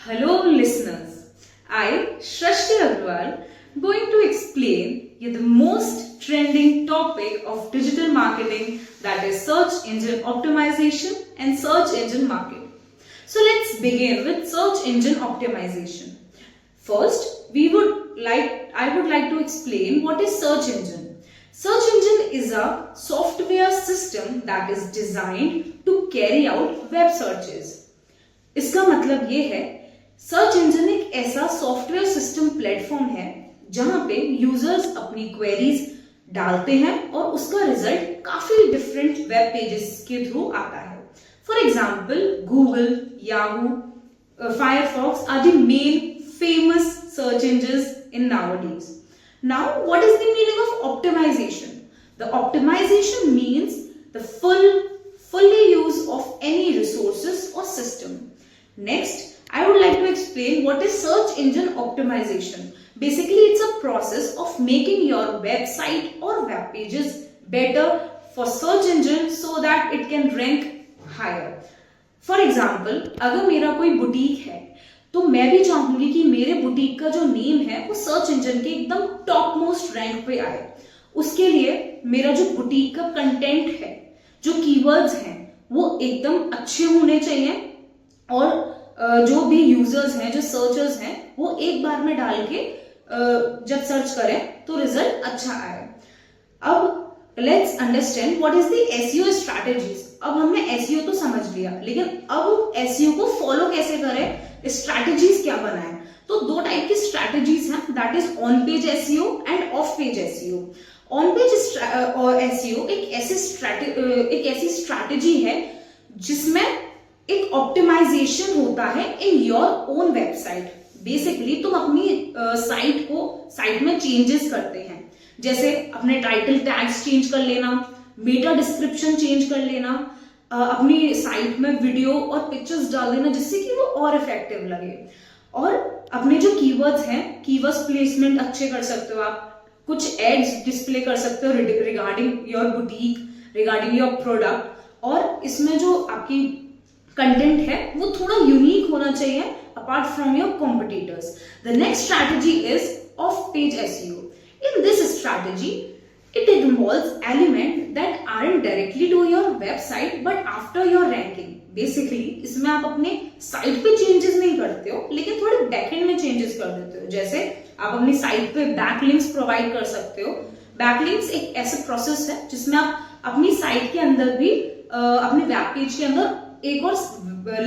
Hello listeners, I, Shrashti Agrawal, going to explain you the most trending topic of digital marketing, that is search engine optimization and search engine marketing. So let's begin with search engine optimization. First, I would like to explain what is search engine. Search engine is a software system that is designed to carry out web searches. इसका मतलब ये है, search engine एक ऐसा software system platform है जहां पे users अपनी क्वेरीज डालते हैं और उसका रिजल्ट काफी डिफरेंट वेब पेजेस के थ्रू आता है. For example, Google, Yahoo, Firefox are the main famous search engines in nowadays. Now, what is the meaning of optimization? The optimization means the fully use of any resources or system. Next, I would like to explain what is search engine optimization. Basically, it's a process of making your website or web pages better for search engine so that it can rank higher. For example, अगर मेरा कोई boutique है तो मैं भी चाहूंगी कि मेरे बुटीक का जो नेम है वो सर्च इंजन के एकदम टॉप मोस्ट रैंक पे आए. उसके लिए मेरा जो बुटीक का कंटेंट है, जो कीवर्ड्स हैं, वो एकदम अच्छे होने चाहिए और जो भी यूजर्स हैं, जो सर्चर्स हैं, वो एक बार में डाल के जब सर्च करें तो रिजल्ट अच्छा आए. अब let's understand what is the SEO strategies. अब हमने एसईओ तो समझ लिया, लेकिन अब एसईओ को फॉलो कैसे करें, स्ट्रैटेजीज क्या बनाएं. तो दो टाइप की स्ट्रैटेजीज हैं, that is on page SEO end of page SEO. On page SEO एक ऐसी स्ट्रैटेजी है जिसमें एक ऑप्टिमाइजेशन होता है in your own website. Basically तुम अपनी साइट में चेंजेस करते हैं, जैसे अपने टाइटल टैग्स चेंज कर लेना, मेटा डिस्क्रिप्शन चेंज कर लेना, अपनी साइट में वीडियो और पिक्चर्स डाल देना जिससे कि वो और इफेक्टिव लगे. और अपने जो कीवर्ड्स हैं, कीवर्ड्स प्लेसमेंट अच्छे कर सकते हो आप, कुछ एड्स डिस्प्ले कर सकते हो regarding your boutique, regarding your product. और इसमें जो आपकी कंटेंट है वो थोड़ा यूनिक होना चाहिए apart from your competitors. The next strategy is of page SEO. In this strategy it involves elements that aren't directly to your website but after your ranking. Basically, इसमें आप अपने साइट पे changes नहीं करते हो, लेकिन थोड़े बैकएंड में चेंजेस कर देते हो. जैसे आप अपनी साइट पे बैकलिंक्स प्रोवाइड कर सकते हो. बैकलिंक्स एक ऐसे प्रोसेस है जिसमें आप अपनी साइट के अंदर भी अपने वेब पेज के अंदर एक और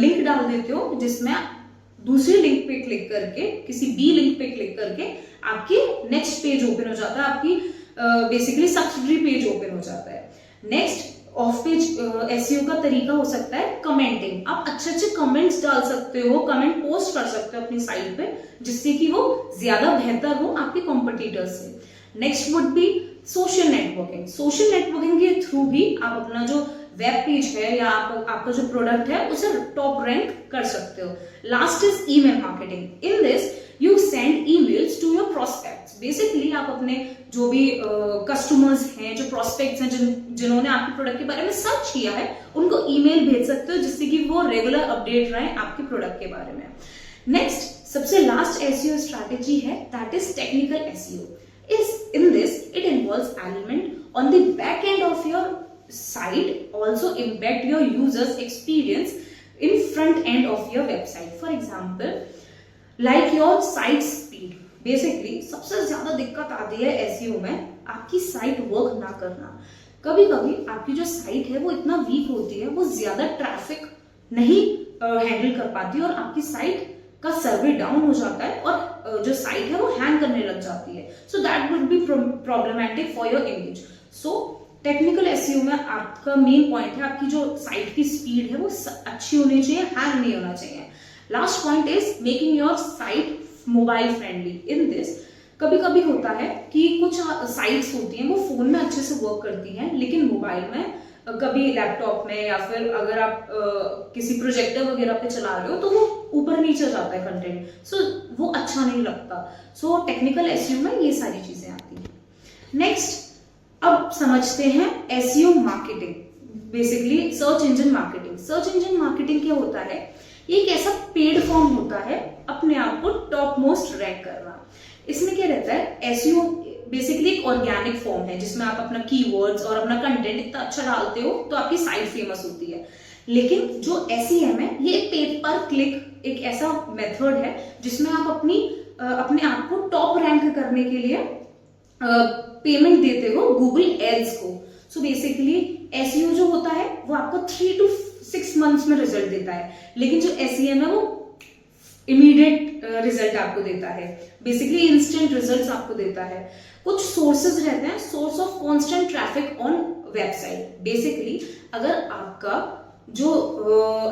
लिंक डाल देते हो, जिसमें दूसरी लिंक पे क्लिक करके, किसी बी लिंक पे क्लिक करके आपकी नेक्स्ट पेज ओपन हो जाता है, आपकी बेसिकली सब्सिडरी पेज ओपन हो जाता है. नेक्स्ट ऑफ पेज एसईओ का तरीका हो सकता है कमेंटिंग. आप अच्छे अच्छे कमेंट्स डाल सकते हो, कमेंट पोस्ट कर सकते हो अपनी साइट पे, जिससे कि वो ज्यादा बेहतर हो आपके कॉम्पिटिटर्स से. Next would be social networking. Social networking के थ्रू भी आप अपना जो वेब पेज है या आपका जो प्रोडक्ट है उसे टॉप रैंक कर सकते हो. Last is email marketing. In this you send emails to your prospects. Basically आप अपने जो भी कस्टमर्स हैं, जो प्रोस्पेक्ट्स हैं, जिन्होंने आपके प्रोडक्ट के बारे में सर्च किया है, उनको ईमेल भेज सकते हो जिससे कि वो रेगुलर अपडेट रहे आपके प्रोडक्ट के बारे में. नेक्स्ट, सबसे लास्ट एसईओ स्ट्रैटेजी है, that is technical SEO. In this, it involves element on the back end of your site, also impact your users experience in front end of your website. For example, like your site speed. Basically, सबसे ज्यादा दिक्कत आती है SEO में आपकी site work ना करना. कभी कभी आपकी जो साइट है वो इतना वीक होती है, वो ज्यादा ट्रैफिक नहीं हैंडल कर पाती और आपकी साइट का सर्वे डाउन हो जाता है और जो साइट है वो हैंग करने लग जाती है. So that would be problematic for your image. So technical SEO में आपका मेन पॉइंट है आपकी जो साइट की स्पीड है वो अच्छी होनी चाहिए, हैंग नहीं होना चाहिए. Last point is making your site mobile friendly. In this कभी कभी होता है कि कुछ साइट्स होती हैं वो फोन में अच्छे से वर्क करती हैं, लेकिन मोबाइल में, कभी लैपटॉप में, या फिर अगर आप किसी प्रोजेक्टर वगैरह पे चला रहे हो तो वो ऊपर नीचे जाता है कंटेंट, सो वो अच्छा नहीं लगता. सो टेक्निकल एसईओ में ये सारी चीजें आती हैं. नेक्स्ट, अब समझते हैं SEO marketing. Basically search engine marketing. Search engine marketing क्या होता है? ये एक ऐसा पेड फॉर्म होता है अपने आप को टॉप मोस्ट रैंक करना। इसमें क्या रहता है, एसईओ बेसिकली एक ऑर्गेनिक फॉर्म है जिसमें आप अपना कीवर्ड्स और अपना कंटेंट इतना अच्छा डालते हो तो आपकी साइट फेमस होती है। लेकिन जो एसईएम है ये पे पर क्लिक एक ऐसा मेथड है जिसमें आप अपने आप को टॉप रैंक करने के लिए पेमेंट देते हो गूगल एड्स को। सो बेसिकली एसईओ जो होता है वो आपको 3 to 6 मंथ्स में रिजल्ट देता है, लेकिन जो एसईएम है वो इमीडिएट रिजल्ट आपको देता है, बेसिकली इंस्टेंट रिजल्ट्स आपको देता है। कुछ सोर्सेज रहते हैं, source of constant traffic on website. Basically अगर आपका जो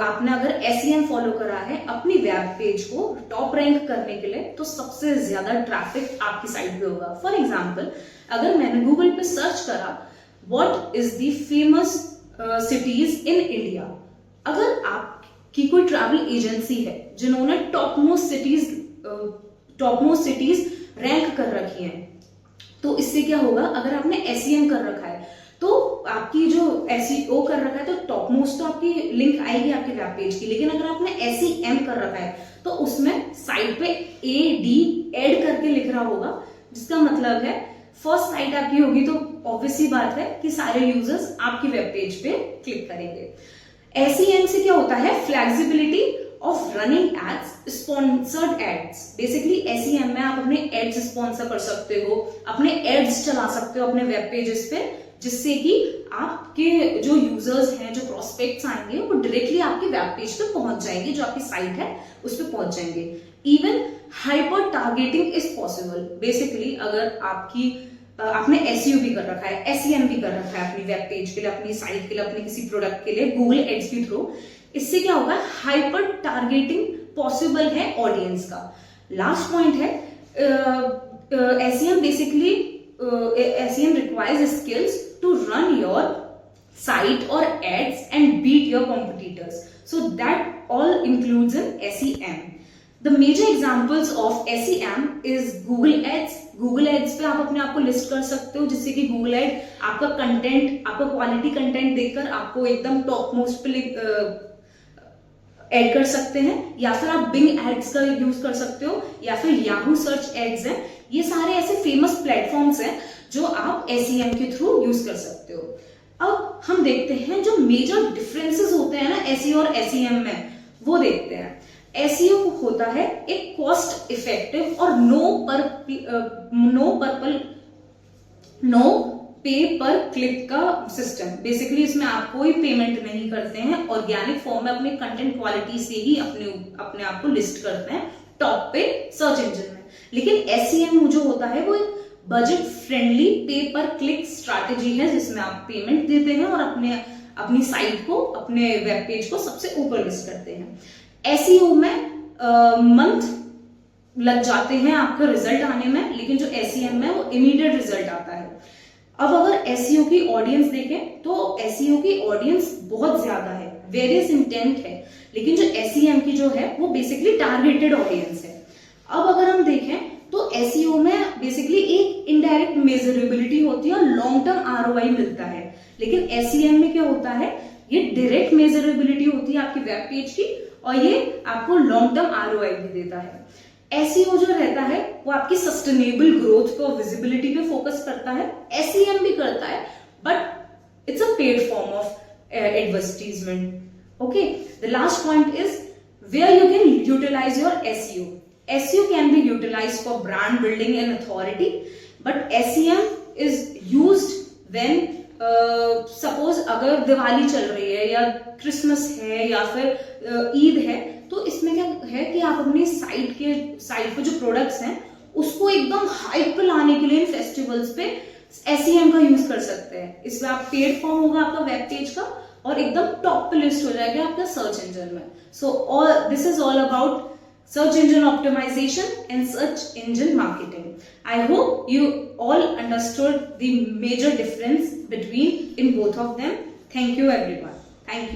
आपने अगर एसईएम फॉलो करा है अपनी वेब पेज को टॉप रैंक करने के लिए, तो सबसे ज्यादा ट्रैफिक आपकी साइट पे होगा। फॉर एग्जांपल अगर मैंने गूगल पे सर्च करा what is the famous cities in India, अगर आपकी कोई ट्रैवल एजेंसी है जिन्होंने टॉप मोस्ट सिटीज रैंक कर रखी हैं, तो इससे क्या होगा, अगर आपने एसईएम कर रखा है तो आपकी जो एसईओ कर रखा है तो टॉप मोस्ट तो आपकी लिंक आएगी आपके वेब पेज की। लेकिन अगर आपने एसईएम कर रखा है तो उसमें साइट पे एडी ऐड करके लिख रहा होगा, जिसका मतलब है फर्स्ट साइट आपकी होगी तो ऑब्वियस सी बात है कि सारे यूजर्स आपकी वेब पेज पे क्लिक करेंगे। एसईएम से क्या होता है, flexibility of running ads, sponsored ads. Basically SEM में आप अपने एड्स स्पॉन्सर कर सकते हो, अपने एड्स चला सकते हो अपने वेब पेजेस पे, जिससे कि आपके जो यूजर्स हैं, जो प्रोस्पेक्ट्स आएंगे वो डायरेक्टली आपके वेब पेज पे पहुंच जाएंगे, जो आपकी साइट है उस पे पहुंच जाएंगे। Even hyper targeting is possible. Basically अगर आपने एसईओ भी कर रखा है, एसईएम भी कर रखा है अपनी वेब पेज के लिए, अपनी साइट के लिए, अपने किसी प्रोडक्ट के लिए गूगल एड्स के थ्रू, इससे क्या होगा, हाइपर टारगेटिंग पॉसिबल है ऑडियंस का। लास्ट पॉइंट है SEM basically SEM requires skills to run your site or ads and beat your competitors. So that all includes in SEM. The major examples of SEM is Google Ads. Google Ads पे आप अपने आप को list कर सकते हो, जिससे कि Google Ad आपका कंटेंट, आपका क्वालिटी कंटेंट देखकर आपको एकदम टॉप मोस्ट पे ऐड कर सकते हैं। या फिर आप Bing Ads का यूज कर सकते हो, या फिर Yahoo सर्च एड्स है। ये सारे ऐसे फेमस प्लेटफॉर्म्स हैं जो आप एसईएम के थ्रू यूज कर सकते हो। अब हम देखते हैं जो मेजर डिफरेंसेस होते हैं ना एसईओ और एसईएम में, वो देखते हैं। एसईओ होता है एक कॉस्ट इफेक्टिव और नो पे पर क्लिक का सिस्टम। बेसिकली इसमें आप कोई पेमेंट नहीं करते हैं, ऑर्गेनिक फॉर्म में अपने कंटेंट क्वालिटी से ही अपने आप को लिस्ट करते हैं टॉप पे सर्च इंजन में। लेकिन एसईएम जो होता है वो एक बजट फ्रेंडली पे पर क्लिक स्ट्रैटेजी है, जिसमें आप पेमेंट देते हैं और अपनी साइट को, अपने वेब पेज को सबसे ऊपर लिस्ट करते हैं। एसईओ में मंथ लग जाते हैं आपका रिजल्ट आने में, लेकिन जो एसईएम में वो इमीडिएट रिजल्ट आता है। अब अगर एसईओ की ऑडियंस देखें तो एसईओ की ऑडियंस बहुत ज्यादा है, वेरियस इंटेंट है, लेकिन जो एसईएम की जो है वो बेसिकली टारगेटेड ऑडियंस है। अब अगर हम देखें तो एसईओ में बेसिकली एक इनडायरेक्ट मेजरेबिलिटी होती है और लॉन्ग टर्म आरओआई मिलता है, लेकिन एसईएम में क्या होता है, ये डायरेक्ट मेजरेबिलिटी होती है आपकी वेब पेज की और ये आपको लॉन्ग टर्म आरओआई भी देता है। एसईओ जो रहता है वो आपकी सस्टेनेबल ग्रोथ पे और विजिबिलिटी पे फोकस करता है, एसईएम भी करता है, but it's a paid form of advertisement. Okay, the last point is where you can utilize your SEO. SEO can be utilized for brand building and authority, but SEM is used when suppose अगर दिवाली चल रही है या Christmas है या फिर ईद है, तो इसमें क्या है कि आप अपनी साइट पे जो प्रोडक्ट्स हैं उसको एकदम हाइप पे लाने के लिए इन फेस्टिवल्स पे SEM का यूज कर सकते हैं। इसमें आप पेड फॉर्म होगा आपका वेब पेज का और एकदम टॉप पे लिस्ट हो जाएगा आपका सर्च इंजन में। So all this is all about search engine optimization and search engine marketing. I hope you all understood the major difference between in both of them. Thank you everyone. Thank you.